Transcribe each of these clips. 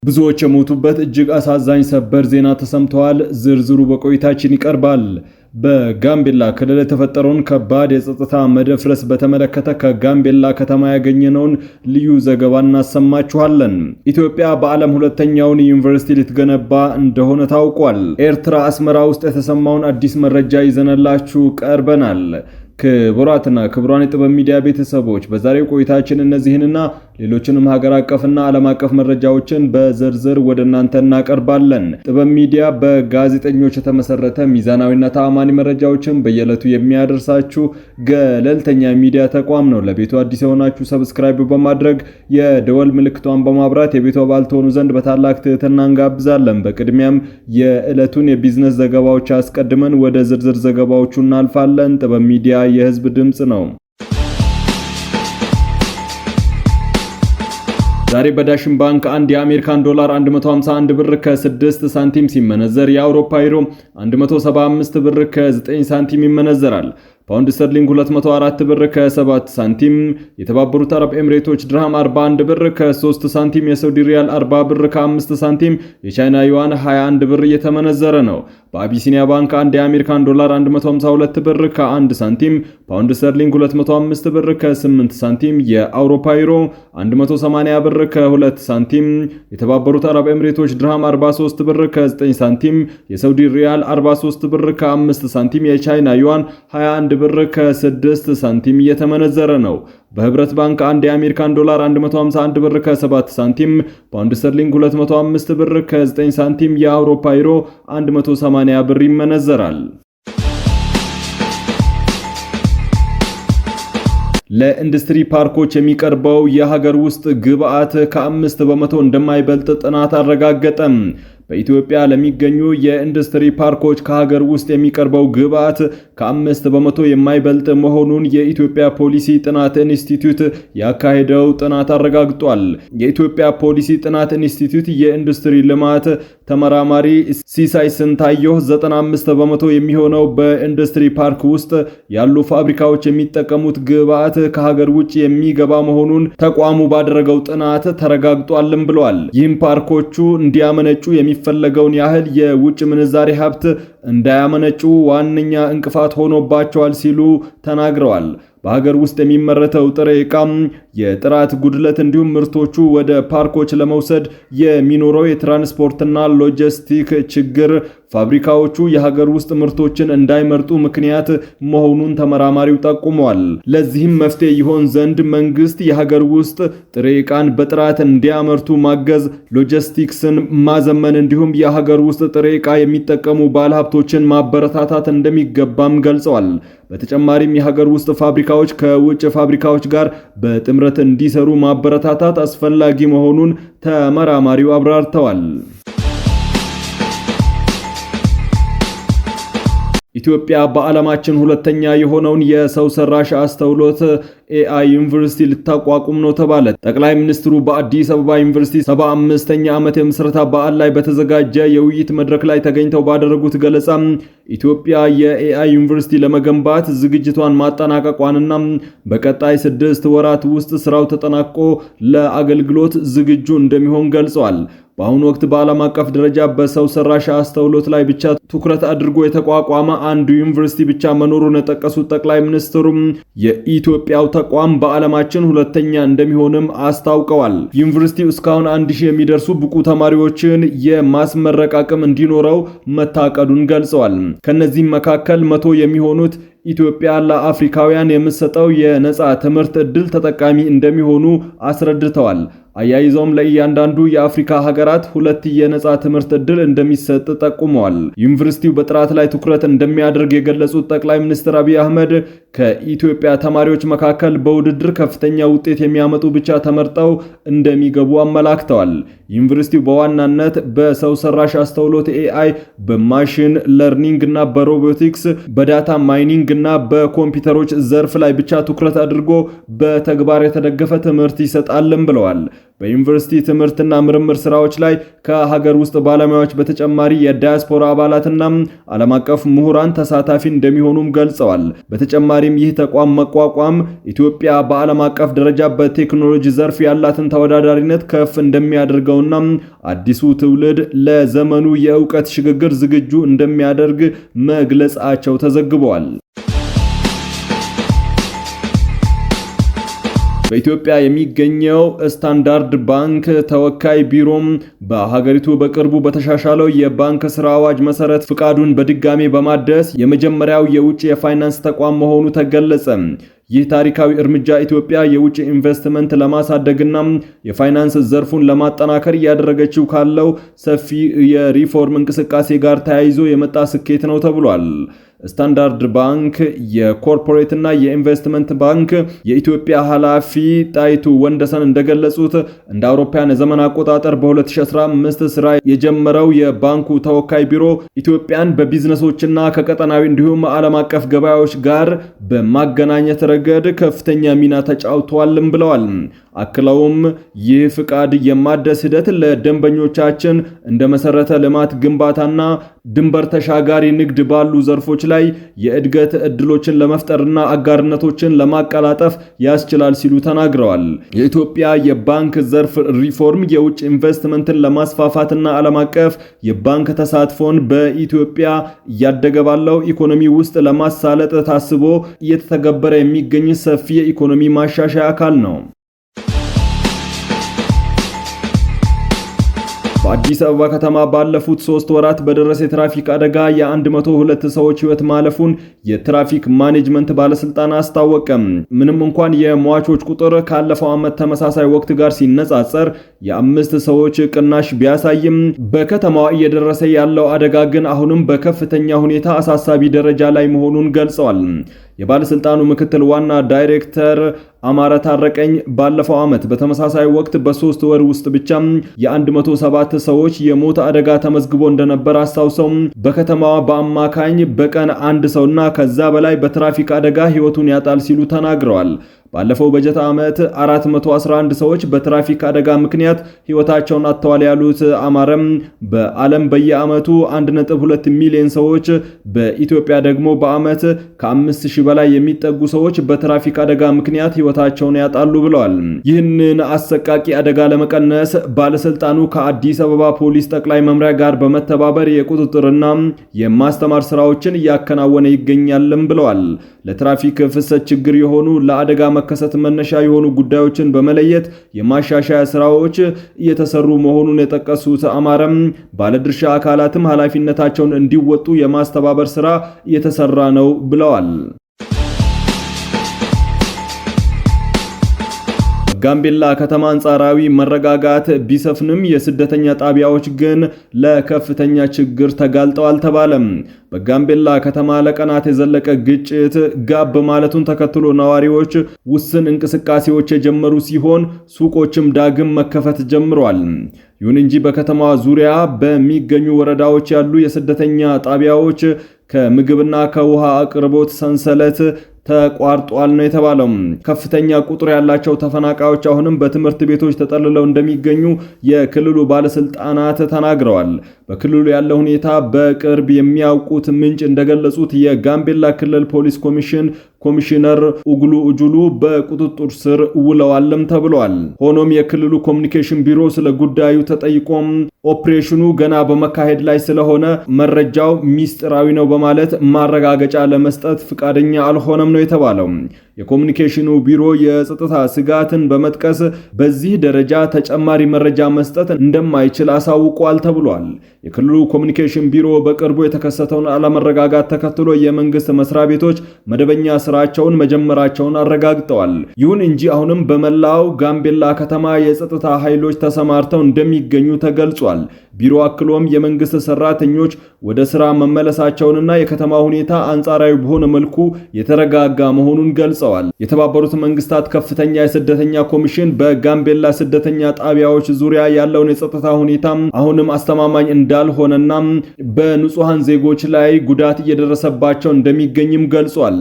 ብዙዎች የሞቱበት እጅግ አሳዛኝ ሰበር ዜና ተሰምተዋል። ዝርዝሩ በቆይታችን ይቀርባል። በጋምቤላ ክልል የተፈጠረውን ከባድ የጸጥታ መደፍረስ በተመለከተ ከጋምቤላ ከተማ ያገኘነውን ልዩ ዘገባ እናሰማችኋለን። ኢትዮጵያ በዓለም ሁለተኛውን ዩኒቨርሲቲ ልትገነባ እንደሆነ ታውቋል። ኤርትራ አስመራ ውስጥ የተሰማውን አዲስ መረጃ ይዘንላችሁ ቀርበናል። ክቡራትና ክቡራን የጥበብ ሚዲያ ቤተሰቦች በዛሬው ቆይታችን እነዚህንና ሌሎችንም ሀገር አቀፍና ዓለም አቀፍ መረጃዎችን በዝርዝር ወደ እናንተ እናቀርባለን። ጥበብ ሚዲያ በጋዜጠኞች የተመሰረተ ሚዛናዊና ተአማኒ መረጃዎችን በየዕለቱ የሚያደርሳችሁ ገለልተኛ ሚዲያ ተቋም ነው። ለቤቱ አዲስ የሆናችሁ ሰብስክራይብ በማድረግ የደወል ምልክቷን በማብራት የቤቱ አባል ትሆኑ ዘንድ በታላቅ ትህትና እንጋብዛለን። በቅድሚያም የዕለቱን የቢዝነስ ዘገባዎች አስቀድመን ወደ ዝርዝር ዘገባዎቹ እናልፋለን። ጥበብ ሚዲያ የህዝብ ድምጽ ነው። ዛሬ በዳሽን ባንክ አንድ የአሜሪካን ዶላር 151 ብር ከ6 ሳንቲም ሲመነዘር የአውሮፓ ዩሮ 175 ብር ከ9 ሳንቲም ይመነዘራል። ፓውንድ ስተርሊንግ 204 ብር ከ7 ሳንቲም፣ የተባበሩት አረብ ኤምሬቶች ድርሃም 41 ብር ከ3 ሳንቲም፣ የሳውዲ ሪያል 40 ብር ከ5 ሳንቲም፣ የቻይና ዩዋን 21 ብር እየተመነዘረ ነው። በአቢሲኒያ ባንክ አንድ የአሜሪካን ዶላር 152 ብር ከ1 ሳንቲም፣ ፓውንድ ስተርሊንግ 205 ብር ከ8 ሳንቲም፣ የአውሮፓ ዩሮ 180 ብር ከ2 ሳንቲም፣ የተባበሩት አረብ ኤምሬቶች ድርሃም 43 ብር ከ9 ሳንቲም፣ የሳውዲ ሪያል 43 ብር ከ5 ሳንቲም፣ የቻይና ዩዋን 21 ብር ከ6 ሳንቲም እየተመነዘረ ነው። በህብረት ባንክ አንድ የአሜሪካን ዶላር 151 ብር ከ7 ሳንቲም፣ ፓውንድ ስተርሊንግ 205 ብር ከ9 ሳንቲም፣ የአውሮፓ ዩሮ 180 ብር ይመነዘራል። ለኢንዱስትሪ ፓርኮች የሚቀርበው የሀገር ውስጥ ግብአት ከ5 በመቶ እንደማይበልጥ ጥናት አረጋገጠም። በኢትዮጵያ ለሚገኙ የኢንዱስትሪ ፓርኮች ከሀገር ውስጥ የሚቀርበው ግብአት ከ5 በመቶ የማይበልጥ መሆኑን የኢትዮጵያ ፖሊሲ ጥናት ኢንስቲትዩት ያካሄደው ጥናት አረጋግጧል። የኢትዮጵያ ፖሊሲ ጥናት ኢንስቲትዩት የኢንዱስትሪ ልማት ተመራማሪ ሲሳይ ስንታየሁ 95 በመቶ የሚሆነው በኢንዱስትሪ ፓርክ ውስጥ ያሉ ፋብሪካዎች የሚጠቀሙት ግብአት ከሀገር ውጭ የሚገባ መሆኑን ተቋሙ ባደረገው ጥናት ተረጋግጧልም ብሏል። ይህም ፓርኮቹ እንዲያመነጩ የሚፈለገውን ያህል የውጭ ምንዛሬ ሀብት እንዳያመነጩ ዋነኛ እንቅፋት ሆኖባቸዋል ሲሉ ተናግረዋል። በሀገር ውስጥ የሚመረተው ጥሬ ዕቃም የጥራት ጉድለት እንዲሁም ምርቶቹ ወደ ፓርኮች ለመውሰድ የሚኖረው የትራንስፖርትና ሎጂስቲክ ችግር ፋብሪካዎቹ የሀገር ውስጥ ምርቶችን እንዳይመርጡ ምክንያት መሆኑን ተመራማሪው ጠቁመዋል። ለዚህም መፍትሄ ይሆን ዘንድ መንግስት የሀገር ውስጥ ጥሬ ዕቃን በጥራት እንዲያመርቱ ማገዝ፣ ሎጂስቲክስን ማዘመን እንዲሁም የሀገር ውስጥ ጥሬ ዕቃ የሚጠቀሙ ባለሀብቶችን ማበረታታት እንደሚገባም ገልጸዋል። በተጨማሪም የሀገር ውስጥ ፋብሪካዎች ከውጭ ፋብሪካዎች ጋር በጥምረት እንዲሰሩ ማበረታታት አስፈላጊ መሆኑን ተመራማሪው አብራርተዋል። ኢትዮጵያ በዓለማችን ሁለተኛ የሆነውን የሰው ሰራሽ አስተውሎት ኤአይ ዩኒቨርሲቲ ልታቋቁም ነው ተባለ። ጠቅላይ ሚኒስትሩ በአዲስ አበባ ዩኒቨርሲቲ 75ኛ ዓመት የምስረታ በዓል ላይ በተዘጋጀ የውይይት መድረክ ላይ ተገኝተው ባደረጉት ገለጻ ኢትዮጵያ የኤአይ ዩኒቨርሲቲ ለመገንባት ዝግጅቷን ማጠናቀቋንና በቀጣይ 6 ወራት ውስጥ ስራው ተጠናቆ ለአገልግሎት ዝግጁ እንደሚሆን ገልጸዋል። በአሁኑ ወቅት በዓለም አቀፍ ደረጃ በሰው ሰራሽ አስተውሎት ላይ ብቻ ትኩረት አድርጎ የተቋቋመ አንዱ ዩኒቨርሲቲ ብቻ መኖሩን የጠቀሱት ጠቅላይ ሚኒስትሩም የኢትዮጵያው ተቋም በዓለማችን ሁለተኛ እንደሚሆንም አስታውቀዋል። ዩኒቨርሲቲው እስካሁን 1000 የሚደርሱ ብቁ ተማሪዎችን የማስመረቅ አቅም እንዲኖረው መታቀዱን ገልጸዋል። ከነዚህም መካከል 100 የሚሆኑት ኢትዮጵያ ለአፍሪካውያን የምትሰጠው የነጻ ትምህርት ዕድል ተጠቃሚ እንደሚሆኑ አስረድተዋል። አያይዘውም ለእያንዳንዱ የአፍሪካ ሀገራት 2 የነጻ ትምህርት ዕድል እንደሚሰጥ ጠቁመዋል። ዩኒቨርሲቲው በጥራት ላይ ትኩረት እንደሚያደርግ የገለጹት ጠቅላይ ሚኒስትር አብይ አህመድ ከኢትዮጵያ ተማሪዎች መካከል በውድድር ከፍተኛ ውጤት የሚያመጡ ብቻ ተመርጠው እንደሚገቡ አመላክተዋል። ዩኒቨርሲቲው በዋናነት በሰው ሰራሽ አስተውሎት ኤአይ፣ በማሽን ለርኒንግ እና በሮቦቲክስ፣ በዳታ ማይኒንግ እና በኮምፒውተሮች ዘርፍ ላይ ብቻ ትኩረት አድርጎ በተግባር የተደገፈ ትምህርት ይሰጣልም ብለዋል። በዩኒቨርሲቲ ትምህርትና ምርምር ስራዎች ላይ ከሀገር ውስጥ ባለሙያዎች በተጨማሪ የዳያስፖራ አባላትና ዓለም አቀፍ ምሁራን ተሳታፊ እንደሚሆኑም ገልጸዋል። በተጨማሪም ይህ ተቋም መቋቋም ኢትዮጵያ በዓለም አቀፍ ደረጃ በቴክኖሎጂ ዘርፍ ያላትን ተወዳዳሪነት ከፍ እንደሚያደርገውና አዲሱ ትውልድ ለዘመኑ የእውቀት ሽግግር ዝግጁ እንደሚያደርግ መግለጻቸው ተዘግቧል። በኢትዮጵያ የሚገኘው ስታንዳርድ ባንክ ተወካይ ቢሮም በሀገሪቱ በቅርቡ በተሻሻለው የባንክ ስራ አዋጅ መሰረት ፍቃዱን በድጋሚ በማደስ የመጀመሪያው የውጭ የፋይናንስ ተቋም መሆኑ ተገለጸ። ይህ ታሪካዊ እርምጃ ኢትዮጵያ የውጭ ኢንቨስትመንት ለማሳደግና የፋይናንስ ዘርፉን ለማጠናከር እያደረገችው ካለው ሰፊ የሪፎርም እንቅስቃሴ ጋር ተያይዞ የመጣ ስኬት ነው ተብሏል። ስታንዳርድ ባንክ የኮርፖሬትና የኢንቨስትመንት ባንክ የኢትዮጵያ ኃላፊ ጣይቱ ወንደሰን እንደገለጹት እንደ አውሮፓውያን ዘመን አቆጣጠር በ2015 ስራ የጀመረው የባንኩ ተወካይ ቢሮ ኢትዮጵያን በቢዝነሶችና ከቀጠናዊ እንዲሁም ዓለም አቀፍ ገበያዎች ጋር በማገናኘት ረገድ ከፍተኛ ሚና ተጫውቷልም ብለዋል። አክለውም ይህ ፍቃድ የማደስ ሂደት ለደንበኞቻችን እንደ መሰረተ ልማት ግንባታና ድንበር ተሻጋሪ ንግድ ባሉ ዘርፎች ላይ የእድገት ዕድሎችን ለመፍጠርና አጋርነቶችን ለማቀላጠፍ ያስችላል ሲሉ ተናግረዋል። የኢትዮጵያ የባንክ ዘርፍ ሪፎርም የውጭ ኢንቨስትመንትን ለማስፋፋትና ዓለም አቀፍ የባንክ ተሳትፎን በኢትዮጵያ እያደገ ባለው ኢኮኖሚ ውስጥ ለማሳለጥ ታስቦ እየተተገበረ የሚገኝ ሰፊ የኢኮኖሚ ማሻሻያ አካል ነው። በአዲስ አበባ ከተማ ባለፉት 3 ወራት በደረሰ የትራፊክ አደጋ የ102 ሰዎች ሕይወት ማለፉን የትራፊክ ማኔጅመንት ባለስልጣን አስታወቀ። ምንም እንኳን የሟቾች ቁጥር ካለፈው ዓመት ተመሳሳይ ወቅት ጋር ሲነጻጸር የ5 ሰዎች ቅናሽ ቢያሳይም በከተማዋ እየደረሰ ያለው አደጋ ግን አሁንም በከፍተኛ ሁኔታ አሳሳቢ ደረጃ ላይ መሆኑን ገልጸዋል። የባለስልጣኑ ምክትል ዋና ዳይሬክተር አማረ ታረቀኝ ባለፈው ዓመት በተመሳሳይ ወቅት በ3 ወር ውስጥ ብቻ የ107 ሰዎች የሞት አደጋ ተመዝግቦ እንደነበር አስታውሰው በከተማዋ በአማካኝ በቀን አንድ ሰውና ከዛ በላይ በትራፊክ አደጋ ሕይወቱን ያጣል ሲሉ ተናግረዋል። ባለፈው በጀት ዓመት 411 ሰዎች በትራፊክ አደጋ ምክንያት ሕይወታቸውን አጥተዋል ያሉት አማረም በዓለም በየዓመቱ 1.2 ሚሊዮን ሰዎች በኢትዮጵያ ደግሞ በዓመት ከ5000 በላይ የሚጠጉ ሰዎች በትራፊክ አደጋ ምክንያት ሕይወታቸውን ያጣሉ ብለዋል። ይህንን አሰቃቂ አደጋ ለመቀነስ ባለስልጣኑ ከአዲስ አበባ ፖሊስ ጠቅላይ መምሪያ ጋር በመተባበር የቁጥጥርና የማስተማር ስራዎችን እያከናወነ ይገኛልም ብለዋል። ለትራፊክ ፍሰት ችግር የሆኑ ለአደጋ መከሰት መነሻ የሆኑ ጉዳዮችን በመለየት የማሻሻያ ስራዎች እየተሰሩ መሆኑን የጠቀሱት አማረም ባለድርሻ አካላትም ኃላፊነታቸውን እንዲወጡ የማስተባበር ስራ እየተሰራ ነው ብለዋል። ጋምቤላ ከተማ አንጻራዊ መረጋጋት ቢሰፍንም የስደተኛ ጣቢያዎች ግን ለከፍተኛ ችግር ተጋልጠዋል ተባለም። በጋምቤላ ከተማ ለቀናት የዘለቀ ግጭት ጋብ ማለቱን ተከትሎ ነዋሪዎች ውስን እንቅስቃሴዎች የጀመሩ ሲሆን ሱቆችም ዳግም መከፈት ጀምረዋል። ይሁን እንጂ በከተማዋ ዙሪያ በሚገኙ ወረዳዎች ያሉ የስደተኛ ጣቢያዎች ከምግብና ከውሃ አቅርቦት ሰንሰለት ተቋርጧል ነው የተባለው። ከፍተኛ ቁጥር ያላቸው ተፈናቃዮች አሁንም በትምህርት ቤቶች ተጠልለው እንደሚገኙ የክልሉ ባለስልጣናት ተናግረዋል። በክልሉ ያለው ሁኔታ በቅርብ የሚያውቁት ምንጭ እንደገለጹት የጋምቤላ ክልል ፖሊስ ኮሚሽነር ኡግሉ እጁሉ በቁጥጥር ስር ውለዋልም ተብሏል። ሆኖም የክልሉ ኮሚኒኬሽን ቢሮ ስለ ጉዳዩ ተጠይቆም ኦፕሬሽኑ ገና በመካሄድ ላይ ስለሆነ መረጃው ሚስጥራዊ ነው በማለት ማረጋገጫ ለመስጠት ፍቃደኛ አልሆነም ነው የተባለው። የኮሚኒኬሽኑ ቢሮ የጸጥታ ስጋትን በመጥቀስ በዚህ ደረጃ ተጨማሪ መረጃ መስጠት እንደማይችል አሳውቋል ተብሏል። የክልሉ ኮሚኒኬሽን ቢሮ በቅርቡ የተከሰተውን አለመረጋጋት ተከትሎ የመንግስት መስሪያ ቤቶች መደበኛ ስራቸውን መጀመራቸውን አረጋግጠዋል። ይሁን እንጂ አሁንም በመላው ጋምቤላ ከተማ የጸጥታ ኃይሎች ተሰማርተው እንደሚገኙ ተገልጿል። ቢሮ አክሎም የመንግስት ሰራተኞች ወደ ስራ መመለሳቸውንና የከተማ ሁኔታ አንጻራዊ በሆነ መልኩ የተረጋጋ መሆኑን ገልጸዋል። የተባበሩት መንግስታት ከፍተኛ የስደተኛ ኮሚሽን በጋምቤላ ስደተኛ ጣቢያዎች ዙሪያ ያለውን የጸጥታ ሁኔታ አሁንም አስተማማኝ እንዳልሆነና በንጹሃን ዜጎች ላይ ጉዳት እየደረሰባቸው እንደሚገኝም ገልጿል።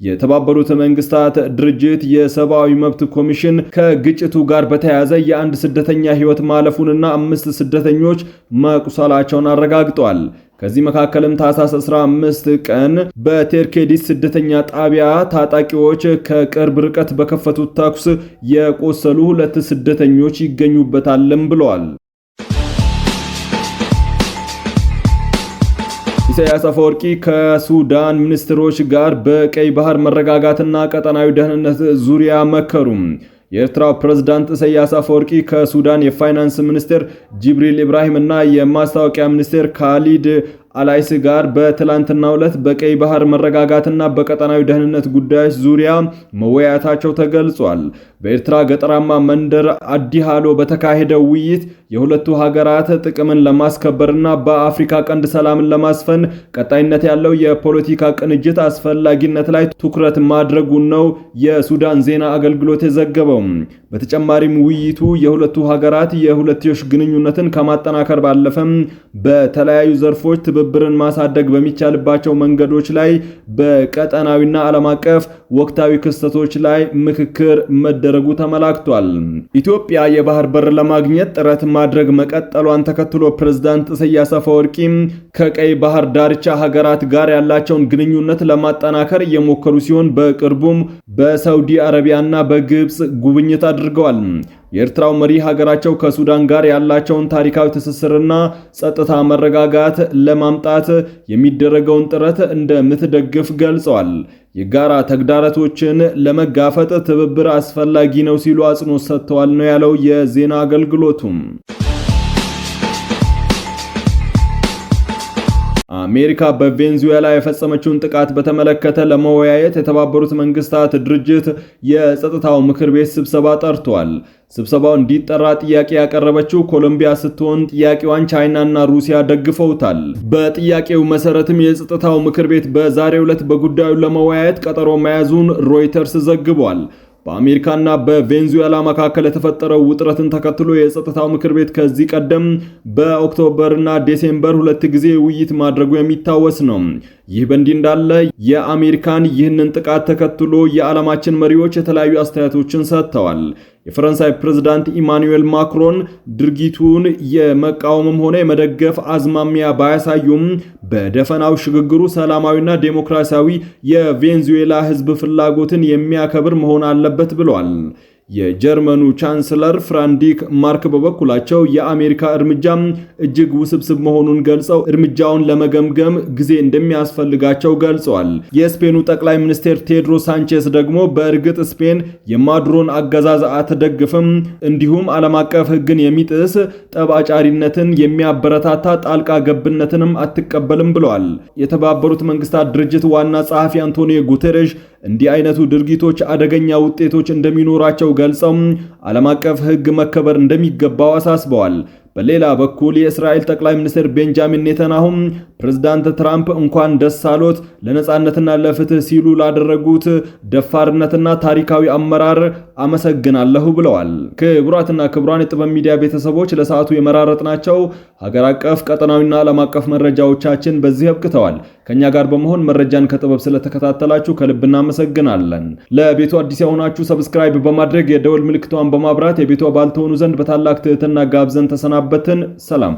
የተባበሩት መንግስታት ድርጅት የሰብአዊ መብት ኮሚሽን ከግጭቱ ጋር በተያያዘ የአንድ ስደተኛ ሕይወት ማለፉንና 5 ስደተኞች መቁሰላቸውን አረጋግጧል። ከዚህ መካከልም ታህሳስ 15 ቀን በቴርኬዲስ ስደተኛ ጣቢያ ታጣቂዎች ከቅርብ ርቀት በከፈቱት ተኩስ የቆሰሉ 2 ስደተኞች ይገኙበታልም ብለዋል። ኢሳያስ አፈወርቂ ከሱዳን ሚኒስትሮች ጋር በቀይ ባህር መረጋጋትና ቀጠናዊ ደህንነት ዙሪያ መከሩ። የኤርትራው ፕሬዝዳንት ኢሳያስ አፈወርቂ ከሱዳን የፋይናንስ ሚኒስትር ጅብሪል ኢብራሂም እና የማስታወቂያ ሚኒስትር ካሊድ አላይስ ጋር በትላንትናው ዕለት በቀይ ባህር መረጋጋትና በቀጠናዊ ደህንነት ጉዳዮች ዙሪያ መወያየታቸው ተገልጿል። በኤርትራ ገጠራማ መንደር አዲሃሎ በተካሄደው ውይይት የሁለቱ ሀገራት ጥቅምን ለማስከበርና በአፍሪካ ቀንድ ሰላምን ለማስፈን ቀጣይነት ያለው የፖለቲካ ቅንጅት አስፈላጊነት ላይ ትኩረት ማድረጉን ነው የሱዳን ዜና አገልግሎት የዘገበው። በተጨማሪም ውይይቱ የሁለቱ ሀገራት የሁለትዮሽ ግንኙነትን ከማጠናከር ባለፈም በተለያዩ ዘርፎች ትብብርን ማሳደግ በሚቻልባቸው መንገዶች ላይ በቀጠናዊና ዓለም አቀፍ ወቅታዊ ክስተቶች ላይ ምክክር መደረጉ ተመላክቷል። ኢትዮጵያ የባህር በር ለማግኘት ጥረት ማድረግ መቀጠሏን ተከትሎ ፕሬዝዳንት ኢሳያስ አፈወርቂ ከቀይ ባህር ዳርቻ ሀገራት ጋር ያላቸውን ግንኙነት ለማጠናከር እየሞከሩ ሲሆን በቅርቡም በሳውዲ አረቢያና በግብጽ ጉብኝት አድርገዋል። የኤርትራው መሪ ሀገራቸው ከሱዳን ጋር ያላቸውን ታሪካዊ ትስስርና ጸጥታ መረጋጋት ለማምጣት የሚደረገውን ጥረት እንደምትደግፍ ገልጸዋል። የጋራ ተግዳሮቶችን ለመጋፈጥ ትብብር አስፈላጊ ነው ሲሉ አጽንኦት ሰጥተዋል ነው ያለው የዜና አገልግሎቱ። አሜሪካ በቬንዙዌላ የፈጸመችውን ጥቃት በተመለከተ ለመወያየት የተባበሩት መንግስታት ድርጅት የጸጥታው ምክር ቤት ስብሰባ ጠርቷል። ስብሰባው እንዲጠራ ጥያቄ ያቀረበችው ኮሎምቢያ ስትሆን ጥያቄዋን ቻይናና ሩሲያ ደግፈውታል። በጥያቄው መሰረትም የጸጥታው ምክር ቤት በዛሬው ዕለት በጉዳዩ ለመወያየት ቀጠሮ መያዙን ሮይተርስ ዘግቧል። በአሜሪካና በቬንዙዌላ መካከል የተፈጠረው ውጥረትን ተከትሎ የጸጥታው ምክር ቤት ከዚህ ቀደም በኦክቶበርና ዲሴምበር 2 ጊዜ ውይይት ማድረጉ የሚታወስ ነው። ይህ በእንዲህ እንዳለ የአሜሪካን ይህንን ጥቃት ተከትሎ የዓለማችን መሪዎች የተለያዩ አስተያየቶችን ሰጥተዋል። የፈረንሳይ ፕሬዝዳንት ኢማኑኤል ማክሮን ድርጊቱን የመቃወምም ሆነ የመደገፍ አዝማሚያ ባያሳዩም በደፈናው ሽግግሩ ሰላማዊና ዴሞክራሲያዊ የቬንዙዌላ ሕዝብ ፍላጎትን የሚያከብር መሆን አለበት ብለዋል። የጀርመኑ ቻንስለር ፍራንዲክ ማርክ በበኩላቸው የአሜሪካ እርምጃ እጅግ ውስብስብ መሆኑን ገልጸው እርምጃውን ለመገምገም ጊዜ እንደሚያስፈልጋቸው ገልጸዋል። የስፔኑ ጠቅላይ ሚኒስትር ቴድሮ ሳንቼስ ደግሞ በእርግጥ ስፔን የማዱሮን አገዛዝ አትደግፍም፣ እንዲሁም ዓለም አቀፍ ሕግን የሚጥስ ጠባጫሪነትን የሚያበረታታ ጣልቃ ገብነትንም አትቀበልም ብለዋል። የተባበሩት መንግስታት ድርጅት ዋና ጸሐፊ አንቶኒዮ ጉተሬሽ እንዲህ አይነቱ ድርጊቶች አደገኛ ውጤቶች እንደሚኖራቸው ገልጸው ዓለም አቀፍ ሕግ መከበር እንደሚገባው አሳስበዋል። በሌላ በኩል የእስራኤል ጠቅላይ ሚኒስትር ቤንጃሚን ኔታንያሁ ፕሬዝዳንት ትራምፕ እንኳን ደስ አሎት ለነጻነትና ለፍትህ ሲሉ ላደረጉት ደፋርነትና ታሪካዊ አመራር አመሰግናለሁ ብለዋል። ክቡራትና ክቡራን የጥበብ ሚዲያ ቤተሰቦች ለሰዓቱ የመራረጥናቸው ሀገር አቀፍ ቀጠናዊና ዓለም አቀፍ መረጃዎቻችን በዚህ አብቅተዋል። ከኛ ጋር በመሆን መረጃን ከጥበብ ስለተከታተላችሁ ከልብ እናመሰግናለን። ለቤቱ አዲስ የሆናችሁ ሰብስክራይብ በማድረግ የደወል ምልክቷን በማብራት የቤቱ አባል ትሆኑ ዘንድ በታላቅ ትህትና ጋብዘን ተሰናበትን። ሰላም።